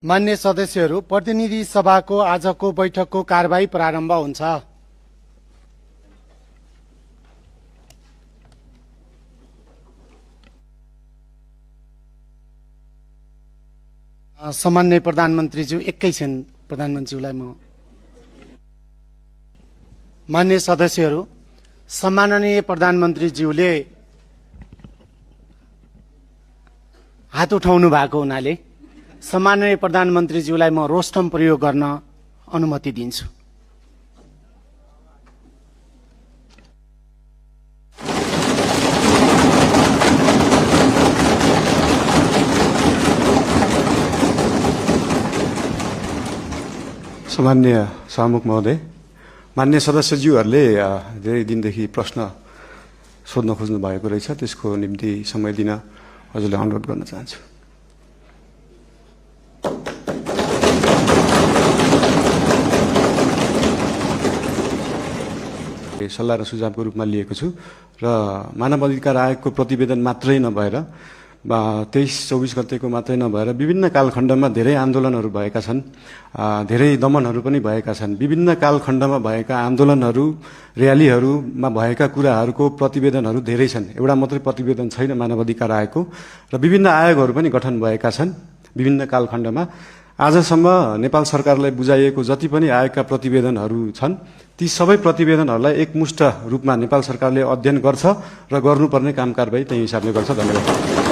मान्य सदस्यहरू, प्रतिनिधि सभाको आजको बैठकको कारबाही प्रारम्भ हुन्छ। सम्माननीय प्रधानमन्त्रीज्यू, एकैछिन प्रधानमन्त्रीज्यूलाई म। मान्य सदस्यहरू, सम्माननीय प्रधानमन्त्रीज्यूले हात उठाउनु भएको हुनाले सम्माननीय प्रधानमन्त्रीज्यूलाई म रोस्टम प्रयोग गर्न अनुमति दिन्छु। सामान्य सभामुख महोदय, मान्य सदस्यज्यूहरूले धेरै दिनदेखि प्रश्न सोध्न खोज्नु भएको रहेछ, त्यसको निम्ति समय दिन हजुरलाई अनुरोध गर्न चाहन्छु। सल्लाह र सुझावको रूपमा लिएको छु र मानव अधिकार आयोगको प्रतिवेदन मात्रै नभएर 23-24 गतेको मात्रै नभएर विभिन्न कालखण्डमा धेरै आन्दोलनहरू भएका छन्, धेरै दमनहरू पनि भएका छन्। विभिन्न कालखण्डमा भएका आन्दोलनहरू, र्यालीहरूमा भएका कुराहरूको प्रतिवेदनहरू धेरै छन्। एउटा मात्रै प्रतिवेदन छैन मानव अधिकार आयोगको, र विभिन्न आयोगहरू पनि गठन भएका छन् विभिन्न कालखण्डमा। आजसम्म नेपाल सरकारलाई बुझाइएको जति पनि आयोगका प्रतिवेदनहरू छन्, ती सबै प्रतिवेदनहरूलाई एकमुष्ट रूपमा नेपाल सरकारले अध्ययन गर्छ र गर्नुपर्ने काम कारबाही त्यही हिसाबले गर्छ। धन्यवाद।